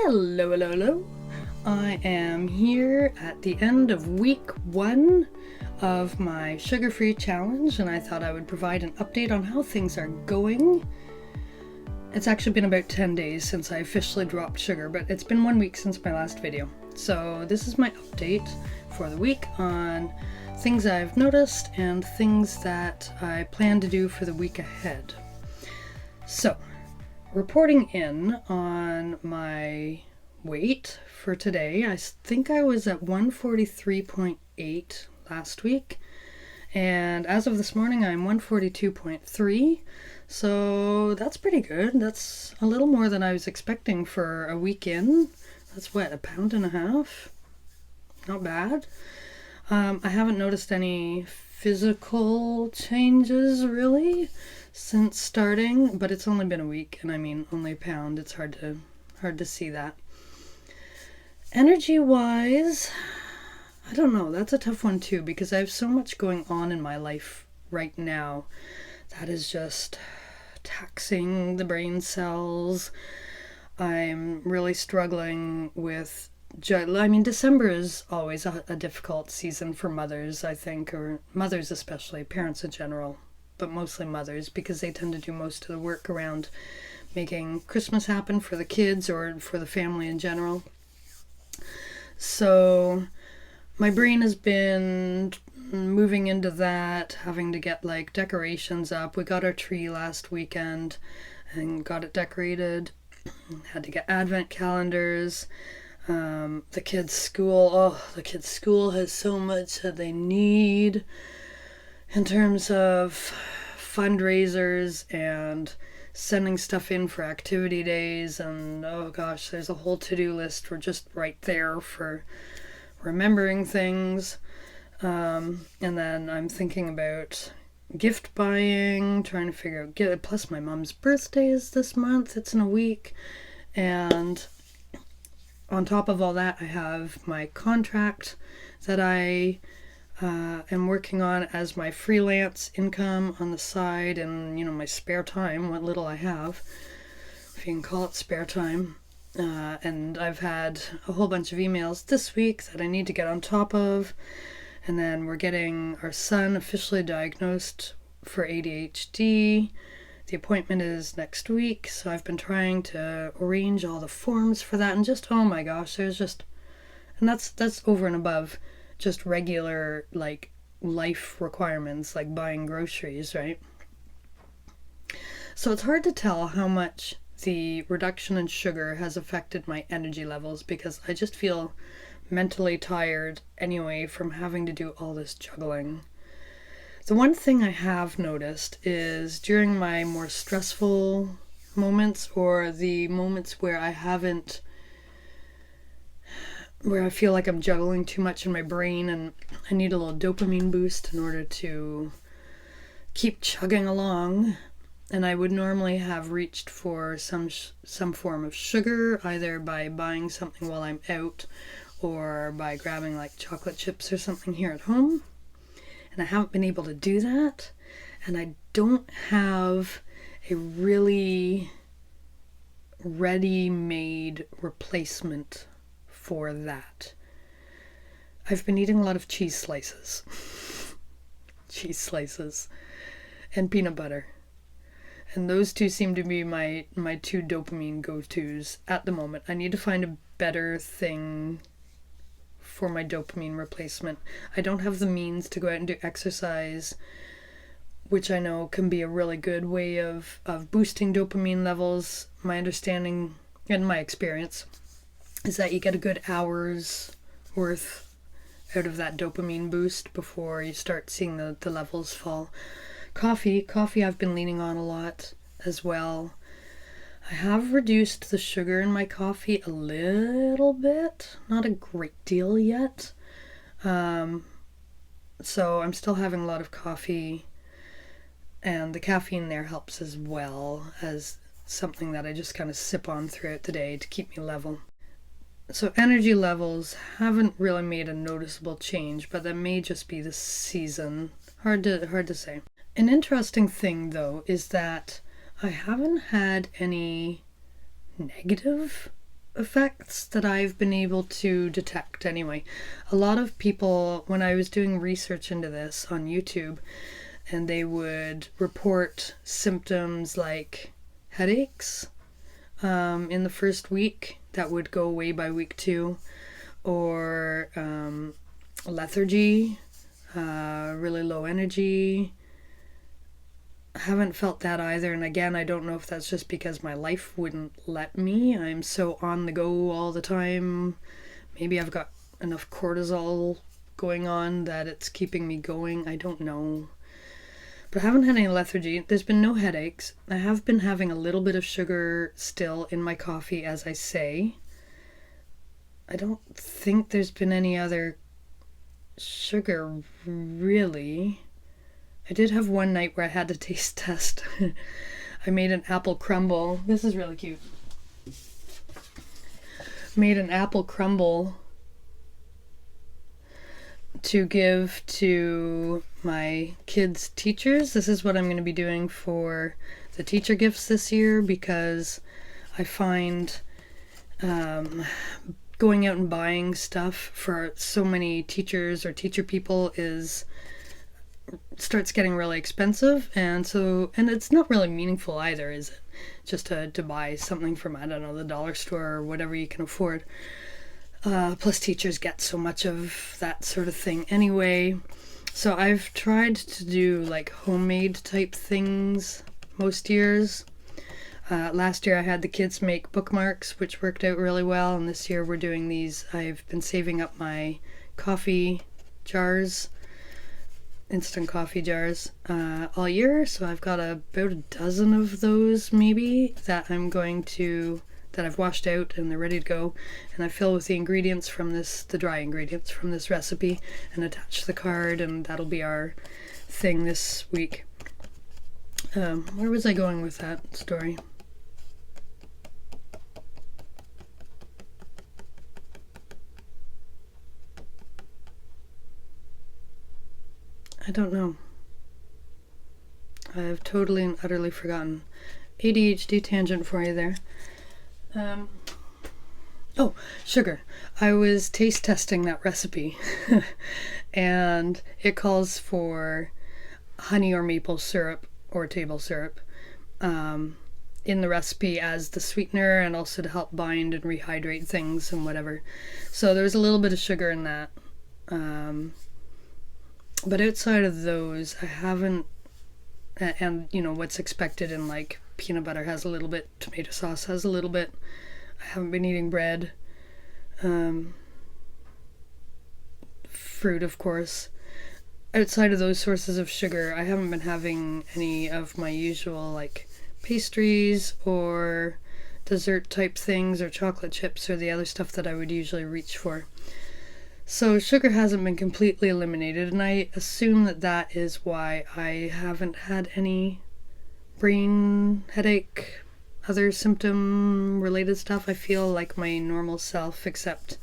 Hello, hello, hello. I am here at the end of week 1 of my sugar-free challenge, and I thought I would provide an update on how things are going. It's actually been about 10 days since I officially dropped sugar, but it's been 1 week since my last video. So this is my update for the week on things I've noticed and things that I plan to do for the week ahead. So, reporting in on my weight for today, I think I was at 143.8 last week, and as of this morning I'm 142.3, so that's pretty good. That's a little more than I was expecting for a week in. That's what, a pound and a half? Not bad. I haven't noticed any physical changes really since starting, but it's only been a week, and I mean only a pound. It's hard to see that. Energy wise, I don't know, that's a tough one too, because I have so much going on in my life right now that is just taxing the brain cells. I'm really struggling with December is always a difficult season for mothers, I think, or mothers especially, parents in general, but mostly mothers, because they tend to do most of the work around making Christmas happen for the kids or for the family in general. So my brain has been moving into that, having to get like decorations up. We got our tree last weekend and got it decorated. Had to get advent calendars. The kids' school has so much that they need in terms of fundraisers and sending stuff in for activity days, and oh gosh, there's a whole to-do list for just right there for remembering things. And then I'm thinking about gift buying, trying to figure out, plus my mom's birthday is this month, it's in a week, and on top of all that, I have my contract that I am working on as my freelance income on the side, and my spare time, what little I have, if you can call it spare time. And I've had a whole bunch of emails this week that I need to get on top of, and then we're getting our son officially diagnosed for ADHD. The appointment is next week, so I've been trying to arrange all the forms for that, and just, oh my gosh, and that's over and above just regular, like, life requirements, like buying groceries, right? So it's hard to tell how much the reduction in sugar has affected my energy levels, because I just feel mentally tired anyway from having to do all this juggling. The one thing I have noticed is during my more stressful moments, or the moments where I feel like I'm juggling too much in my brain and I need a little dopamine boost in order to keep chugging along, and I would normally have reached for some form of sugar, either by buying something while I'm out or by grabbing like chocolate chips or something here at home. And I haven't been able to do that, and I don't have a really ready-made replacement for that. I've been eating a lot of cheese slices and peanut butter, and those two seem to be my two dopamine go-tos at the moment. I need to find a better thing for my dopamine replacement. I don't have the means to go out and do exercise, which I know can be a really good way of boosting dopamine levels. My understanding and my experience is that you get a good hour's worth out of that dopamine boost before you start seeing the levels fall. Coffee I've been leaning on a lot as well. I have reduced the sugar in my coffee a little bit, not a great deal yet. So I'm still having a lot of coffee, and the caffeine there helps as well as something that I just kind of sip on throughout the day to keep me level. So energy levels haven't really made a noticeable change, but that may just be the season. Hard to say. An interesting thing though is that I haven't had any negative effects that I've been able to detect anyway. A lot of people, when I was doing research into this on YouTube, and they would report symptoms like headaches in the first week that would go away by week 2, or lethargy, really low energy. I haven't felt that either, and again, I don't know if that's just because my life wouldn't let me. I'm so on the go all the time. Maybe I've got enough cortisol going on that it's keeping me going. I don't know. But I haven't had any lethargy. There's been no headaches. I have been having a little bit of sugar still in my coffee, as I say. I don't think there's been any other sugar, really. I did have one night where I had to taste test. I made an apple crumble. This is really cute. Made an apple crumble to give to my kids' teachers. This is what I'm going to be doing for the teacher gifts this year, because I find going out and buying stuff for so many teachers or teacher people starts getting really expensive, and it's not really meaningful either, is it? Just to buy something from, I don't know, the dollar store or whatever you can afford. Plus teachers get so much of that sort of thing anyway. So I've tried to do like homemade type things most years. Last year I had the kids make bookmarks, which worked out really well, and this year we're doing these. I've been saving up my coffee jars, instant coffee jars, all year, so I've got about a dozen of those maybe that I've washed out and they're ready to go, and I fill with the ingredients from the dry ingredients from this recipe, and attach the card, and that'll be our thing this week. Where was I going with that story? I don't know. I've totally and utterly forgotten. ADHD tangent for you there. Oh, sugar. I was taste testing that recipe and it calls for honey or maple syrup or table syrup in the recipe as the sweetener, and also to help bind and rehydrate things and whatever. So there's a little bit of sugar in that. But outside of those, I haven't, and you know what's expected in like peanut butter has a little bit, tomato sauce has a little bit. I haven't been eating bread. Fruit, of course. Outside of those sources of sugar, I haven't been having any of my usual like pastries or dessert type things or chocolate chips or the other stuff that I would usually reach for. So sugar hasn't been completely eliminated, and I assume that is why I haven't had any brain headache, other symptom related stuff. I feel like my normal self, except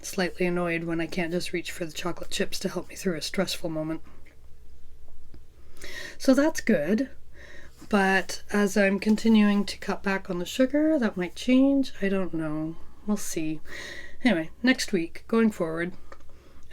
slightly annoyed when I can't just reach for the chocolate chips to help me through a stressful moment. So that's good, but as I'm continuing to cut back on the sugar, that might change. I don't know. We'll see. Anyway, next week, going forward,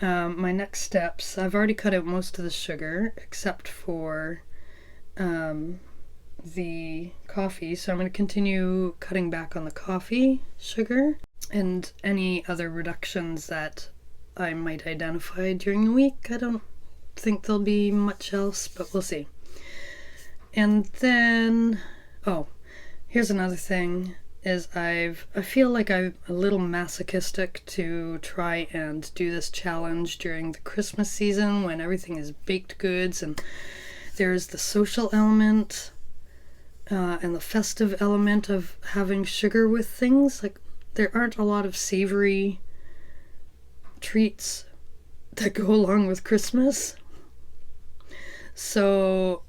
my next steps, I've already cut out most of the sugar except for the coffee, so I'm going to continue cutting back on the coffee sugar and any other reductions that I might identify during the week. I don't think there'll be much else, but we'll see. And then, here's another thing. I feel like I'm a little masochistic to try and do this challenge during the Christmas season when everything is baked goods, and there's the social element and the festive element of having sugar with things. Like, there aren't a lot of savory treats that go along with Christmas. So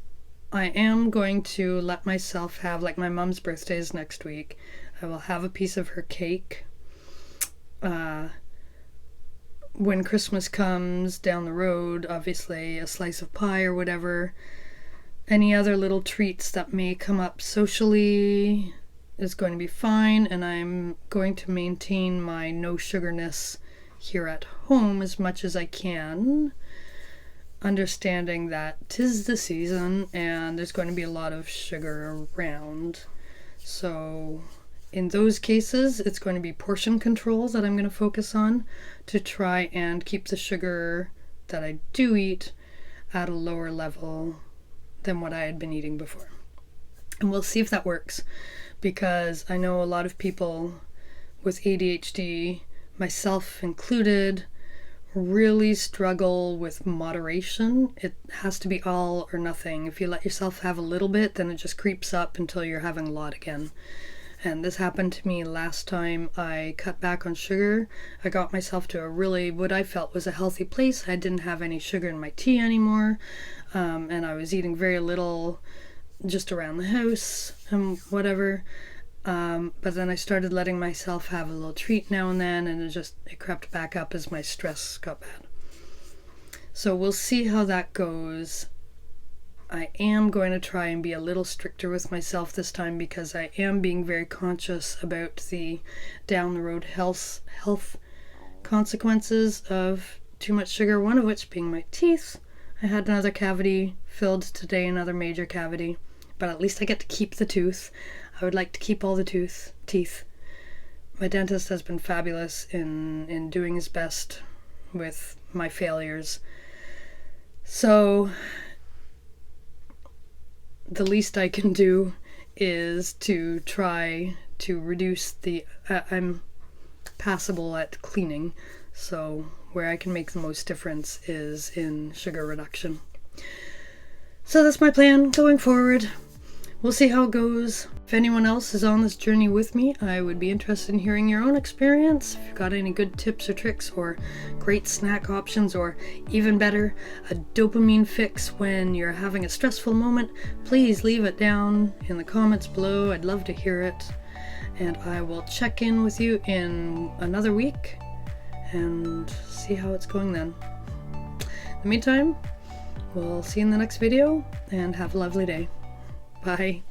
I am going to let myself have, like, my mom's birthday is next week. I will have a piece of her cake. When Christmas comes down the road, obviously a slice of pie or whatever. Any other little treats that may come up socially, is going to be fine, and I'm going to maintain my no sugarness here at home as much as I can, understanding that 'tis the season and there's going to be a lot of sugar around. So in those cases, it's going to be portion control that I'm going to focus on to try and keep the sugar that I do eat at a lower level than what I had been eating before. And we'll see if that works, because I know a lot of people with ADHD, myself included, really struggle with moderation. It has to be all or nothing. If you let yourself have a little bit, then it just creeps up until you're having a lot again. And this happened to me last time I cut back on sugar. I got myself to a really, what I felt was a healthy place. I didn't have any sugar in my tea anymore, and I was eating very little just around the house and whatever. But then I started letting myself have a little treat now and then, and it crept back up as my stress got bad. So we'll see how that goes. I am going to try and be a little stricter with myself this time, because I am being very conscious about the down the road health consequences of too much sugar, one of which being my teeth. I had another cavity filled today, another major cavity, but at least I get to keep the tooth. I would like to keep all the teeth. My dentist has been fabulous in doing his best with my failures. So the least I can do is to try to reduce I'm passable at cleaning, so where I can make the most difference is in sugar reduction. So that's my plan going forward. We'll see how it goes. If anyone else is on this journey with me, I would be interested in hearing your own experience. If you've got any good tips or tricks or great snack options, or even better, a dopamine fix when you're having a stressful moment, please leave it down in the comments below. I'd love to hear it. And I will check in with you in another week and see how it's going then. In the meantime, we'll see you in the next video, and have a lovely day. Bye.